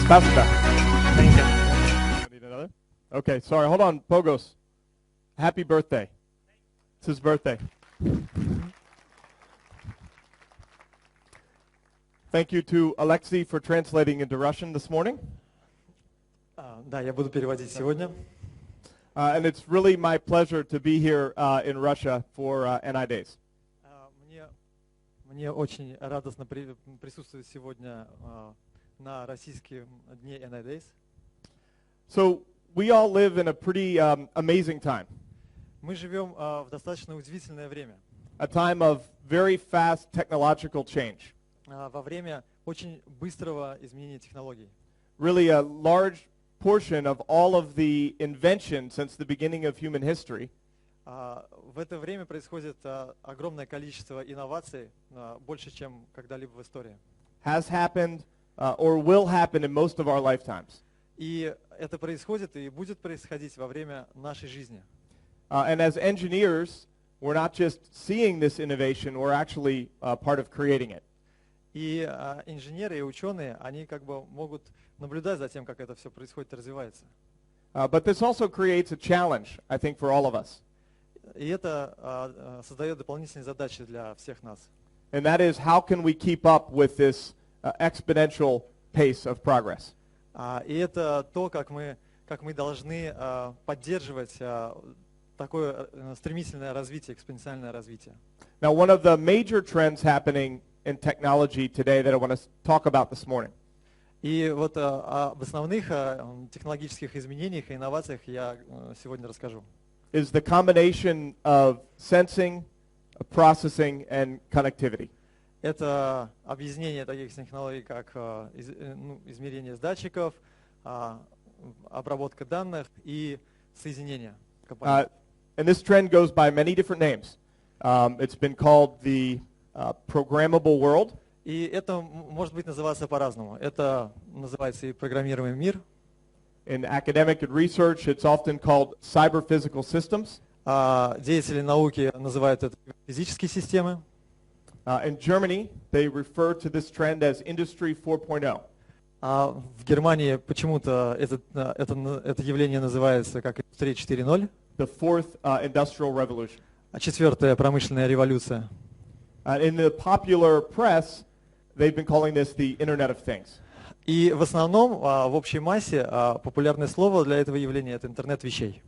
Basta. Thank you. I need another? Okay, sorry. Hold on, Pogos. Happy birthday. It's his birthday. Thank you to Alexei for translating into Russian this morning. Да, я буду переводить сегодня. And it's really my pleasure to be here in Russia for NIDays. Мне очень радостно присутствовать сегодня на российском дне NIDays. So we all live in a pretty amazing time. Мы живем в достаточно удивительное время. A time of very fast technological change. Во время очень быстрого изменения технологий. Really a large portion of all of the invention since the beginning of human history В это время происходит огромное количество инноваций, больше, чем когда-либо в истории. has happened or will happen in most of our lifetimes. И это происходит и будет происходить во время нашей жизни. And as engineers, we're not just seeing this innovation, we're actually part of creating it. И инженеры и ученые, они как бы могут наблюдать за тем, как это все происходит и развивается. But this also creates a challenge, I think, for all of us. И это создает дополнительные задачи для всех нас. And that is, how can we keep up with this exponential pace of progress? И это то, как мы должны поддерживать такое стремительное развитие, экспоненциальное развитие. Now, one of the major trends happening in technology today that I want to talk about this morning И вот об основных технологических изменениях и инновациях я сегодня расскажу. is the combination of sensing, processing, and connectivity. Это объединение таких технологий, как измерение с датчиков, обработка данных и соединение компонентов. And this trend goes by many different names. It's been called the programmable world. И это может быть называться по-разному. Это называется и программируемый мир. In academic and research, it's often called cyber-physical systems. Деятели науки называют это физические системы. In Germany, they refer to this trend as Industry 4.0. В Германии почему-то это явление называется как Индустрия 4.0. The fourth industrial revolution. Четвертая промышленная революция. In the popular press, they've been calling this the Internet of Things. И в основном, в общей массе, популярное слово для этого явления – это интернет вещей.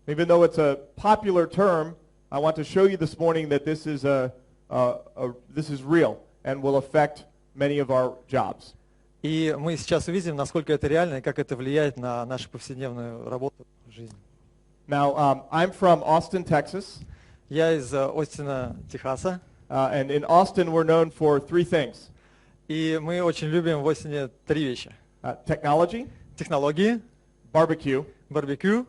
Even though it's a popular term, I want to show you this morning that this is real and will affect many of our jobs. И мы сейчас увидим, насколько это реально и как это влияет на нашу повседневную работу, жизнь. Now, I'm from Austin, Texas. Я из Остина, Техаса. And in Austin, we're known for three things. И мы очень любим в Остине три вещи. Technology, Технологии, barbecue, барбекю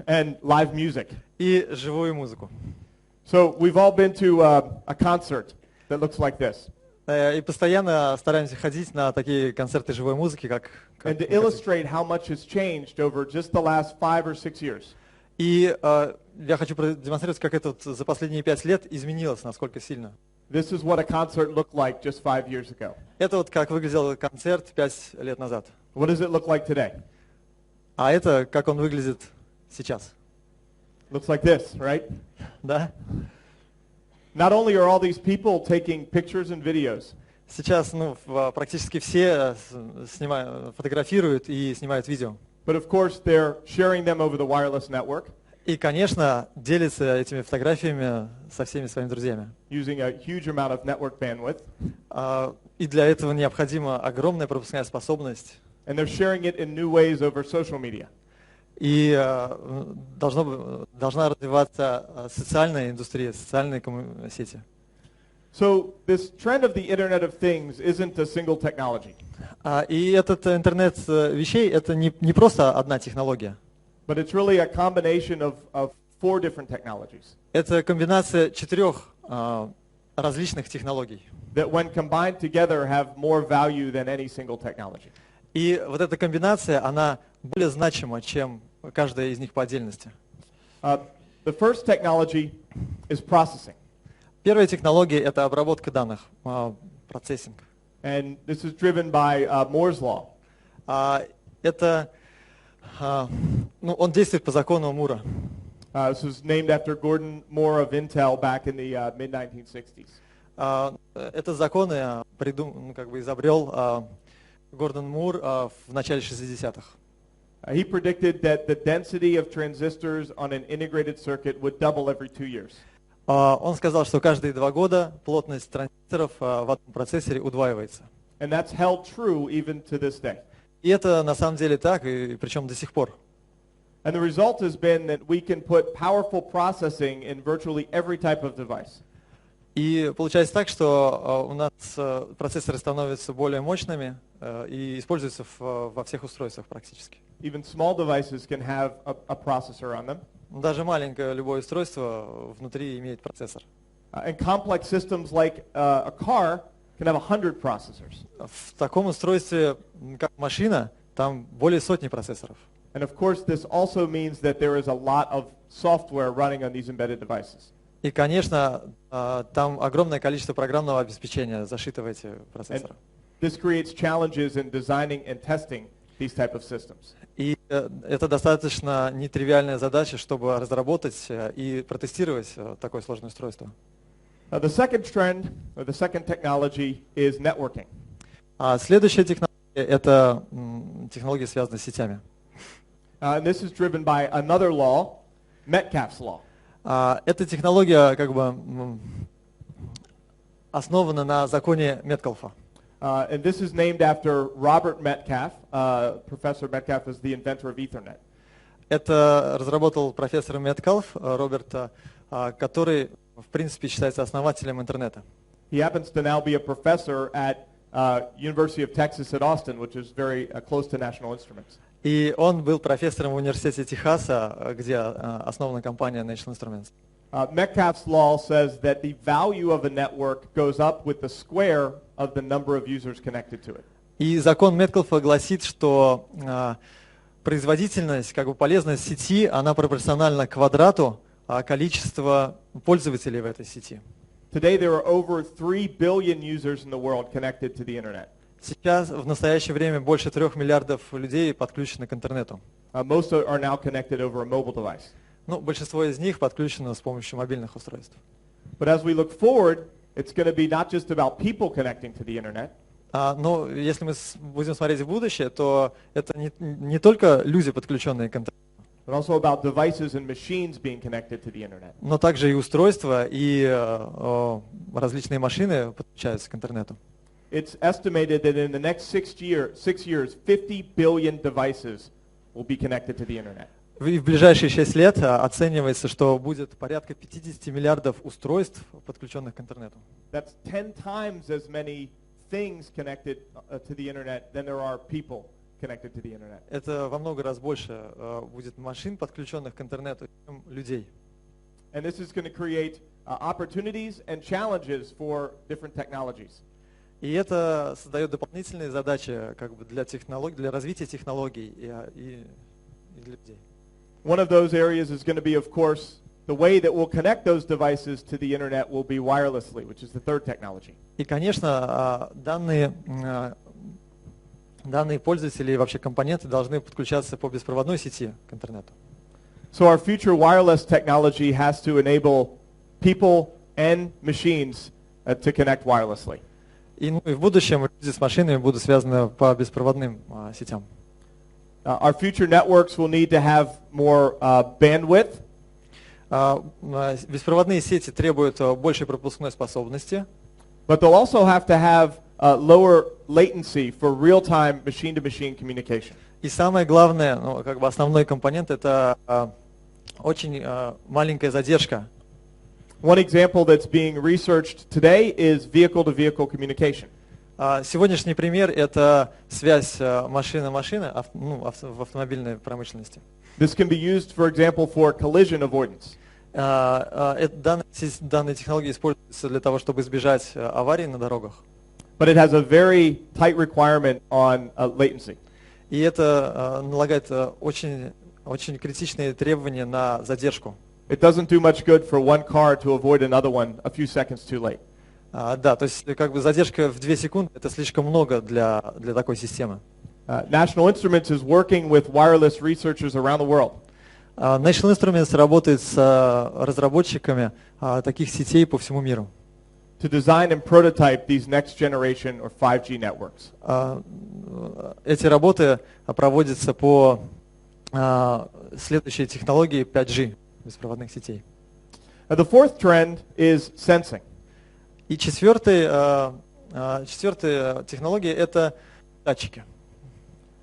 and live music. и живую музыку. So we've all been to a concert that looks like this. И постоянно стараемся ходить на такие концерты живой музыки, как And to illustrate how much has changed over just the last 5 or 6 years. И я хочу продемонстрировать, как это за последние 5 лет изменилось, насколько сильно. This is what a concert looked like just 5 years ago. Это вот как выглядел концерт 5 лет назад. What does it look like today? А это как он выглядит сейчас. Looks like this, right? Да? Not only are all these people taking pictures and videos, Сейчас практически все фотографируют и снимают видео. but of course they're sharing them over the wireless network И, конечно, делятся этими фотографиями со всеми своими друзьями. using a huge amount of network bandwidth. И для этого необходима огромная пропускная способность. And they're sharing it in new ways over social media. И должна развиваться социальная индустрия, социальные сети. So this trend of the Internet of Things isn't a single technology, И этот интернет вещей – это не просто одна технология. but it's really a combination of 4 different technologies Это комбинация 4 различных технологий. that when combined together have more value than any single technology. И вот эта комбинация, она более значима, чем каждая из них по отдельности. The first technology is processing. Первая технология – это обработка данных, процессинг. And this is driven by Moore's law. Это, ну, он действует по закону Мура. This was named after Gordon Moore of Intel back in the mid-1960s. Это законы ну, как бы изобрел Гордон Мур в начале 60-х. He predicted that the density of transistors on an integrated circuit would double every 2 years. Он сказал, что каждые 2 года плотность транзисторов в одном процессоре удваивается. And that's held true even to this day. И это на самом деле так, и причем до сих пор. And the result has been that we can put powerful processing in virtually every type of device. И получается так, что у нас процессоры становятся более мощными и используются во всех устройствах практически. Even small devices can have a processor on them. Даже маленькое любое устройство внутри имеет процессор. And complex systems like a car can have 100 processors. В таком устройстве, как машина, там более сотни процессоров. And of course, this also means that there is a lot of software running on these embedded devices. И, конечно, там огромное количество программного обеспечения зашито в эти процессоры. This creates challenges in designing and testing these type of systems. И это достаточно нетривиальная задача, чтобы разработать и протестировать такое сложное устройство. The second trend, or the second technology, is networking. Следующая технология – это технология, связанная с сетями. And this is driven by another law, Metcalfe's law. Эта технология как бы основана на законе Меткалфа. And this is named after Robert Metcalfe. Professor Metcalfe is the inventor of Ethernet. Это разработал профессор Меткалф, Роберт, который, в принципе, считается основателем интернета. He happens to now be a professor at University of Texas at Austin, which is very close to National Instruments. И он был профессором в университете Техаса, где основана компания National Instruments. Metcalfe's law says that the value of a network goes up with the square of the number of users connected to it. И закон Меткалфа гласит, что производительность, как бы полезность сети, она пропорциональна квадрату количества пользователей в этой сети. Today there are over 3 billion users in the world connected to the internet. Сейчас, в настоящее время, больше 3 миллиардов людей подключены к интернету. Most are now connected over a mobile device. Ну, большинство из них подключено с помощью мобильных устройств. But as we look forward, it's going to be not just about people connecting to the internet. Но если мы будем смотреть в будущее, то это не только люди, подключенные к интернету, but also about devices and machines being connected to the internet. но также и устройства, и различные машины подключаются к интернету. It's estimated that in the next 6 years, 50 billion devices will be connected to the internet. В ближайшие 6 лет оценивается, что будет порядка 50 миллиардов устройств, подключенных к интернету. That's 10 times as many things connected to the internet than there are people connected to the internet. Это во много раз больше будет машин, подключенных к интернету, чем людей. And this is going to create opportunities and challenges for different technologies. И это создает дополнительные задачи как бы для технологий, для развития технологий и для людей. One of those areas is going to be, of course, the way that we'll connect those devices to the internet will be wirelessly, which is the third technology. И, конечно, данные пользователи и вообще компоненты должны подключаться по беспроводной сети к интернету. So our future wireless technology has to enable people and machines to connect wirelessly. И в будущем люди с машинами будут связаны по беспроводным сетям. Our future networks will need to have more bandwidth. Беспроводные сети требуют большей пропускной способности. But they'll also have to have lower latency for real-time machine-to-machine communication. И самое главное, ну, как бы основной компонент, это очень маленькая задержка. One example that's being researched today is vehicle-to-vehicle communication. Сегодняшний пример – это связь машина-машина в автомобильной промышленности. This can be used, for example, for collision avoidance. Данные технологии используются для того, чтобы избежать аварий на дорогах. But it has a very tight requirement on latency. И это налагает очень критичные требования на задержку. It doesn't do much good for one car to avoid another one a few seconds too late. Да, то есть как бы задержка в 2 секунды – это слишком много для такой системы. National Instruments is working with wireless researchers around the world National Instruments работает с разработчиками таких сетей по всему миру. to design and prototype these next generation or 5G networks. Эти работы проводятся по следующей технологии 5G, беспроводных сетей. Now, the fourth trend is sensing. И четвертая технология – это датчики.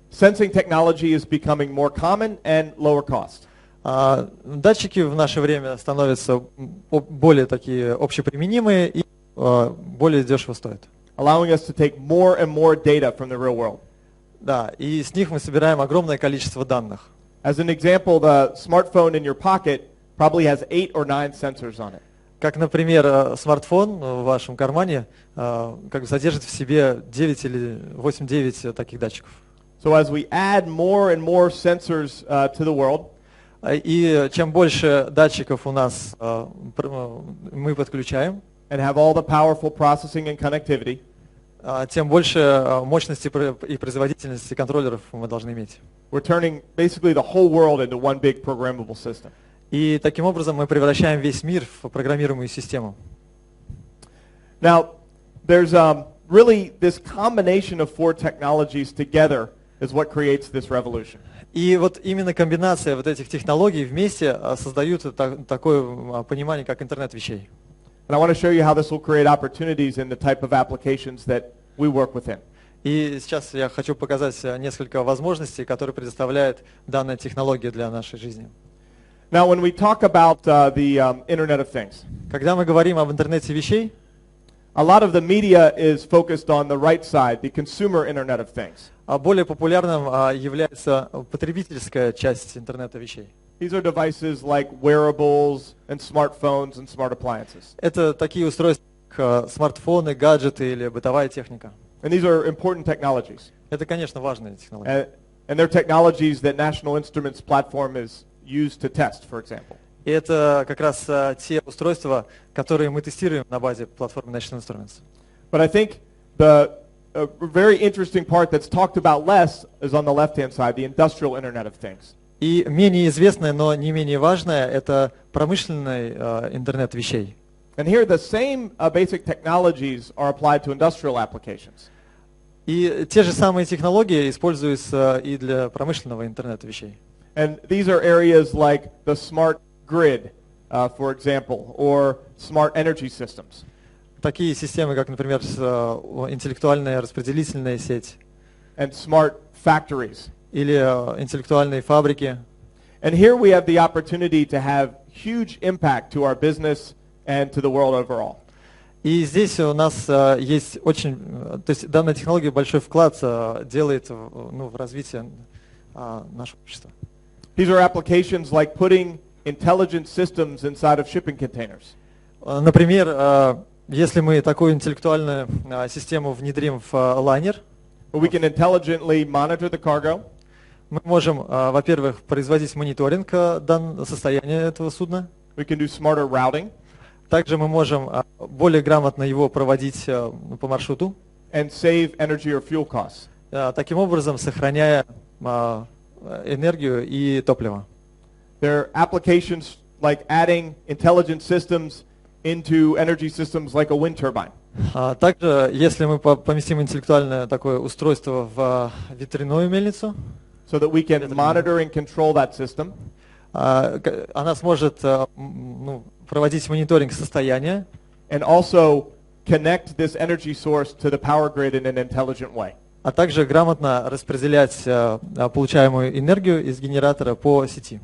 Sensing technology is becoming more common and lower cost. Датчики в наше время становятся более такие общеприменимые и более дешево стоят. Allowing us to take more and more data from the real world. Да, и с них мы собираем огромное количество данных. As an example, the smartphone in your pocket probably has 8 or 9 sensors on it. Как, например, смартфон в вашем кармане содержит в себе 9 или 8-9 таких датчиков. So as we add more and more sensors to the world, и чем больше датчиков у нас мы подключаем, and have all the powerful processing and connectivity, тем больше мощности и производительности контроллеров мы должны иметь. we're turning basically the whole world into one big programmable system. И таким образом мы превращаем весь мир в программируемую систему. Now, there's really this combination of 4 technologies together is what creates this revolution. И вот именно комбинация вот этих технологий вместе создают такое понимание, как интернет вещей. And I want to show you how this will create opportunities in the type of applications that we work within. И сейчас я хочу показать несколько возможностей, которые предоставляет данная технология для нашей жизни. Now, when we talk about the Internet of Things, Когда мы говорим об интернете вещей, a lot of the media is focused on the right side, the consumer Internet of Things. более популярным является потребительская часть интернета вещей. These are devices like wearables and smartphones and smart appliances. Это такие устройства, как смартфоны, гаджеты или бытовая техника. And these are important technologies. Это, конечно, важные технологии. And they're technologies that National Instruments platform is used to test, for example. И это как раз те устройства, которые мы тестируем на базе платформы National Instruments. But I think the very interesting part that's talked about less is on the left-hand side, the industrial Internet of Things. И менее известное, но не менее важное, это промышленный интернет вещей. And here the same basic technologies are applied to industrial applications. И те же самые технологии используются и для промышленного интернета вещей. And these are areas like the smart grid, for example, or smart energy systems. Такие системы, как, например, интеллектуальная распределительная сеть And smart factories. или интеллектуальные фабрики. And here we have the opportunity to have huge impact to our business and to the world overall. И здесь у нас есть очень, то есть данная технология большой вклад делает в развитие нашего общества. These are applications like putting intelligent systems inside of shipping containers. Например, если мы такую интеллектуальную систему внедрим в лайнер, We can intelligently monitor the cargo. мы можем, во-первых, производить мониторинг состояния этого судна. We can do smarter routing. Также мы можем более грамотно его проводить по маршруту. And save energy or fuel costs. Таким образом, сохраняя энергию и топливо. There are applications like adding intelligent systems into energy systems like a wind turbine. Также, если мы поместим интеллектуальное такое устройство в ветряную мельницу, So that we can monitor and control that system. она сможет проводить мониторинг состояния. And also connect this energy source to the power grid in an intelligent way. А также грамотно распределять получаемую энергию из генератора по сети.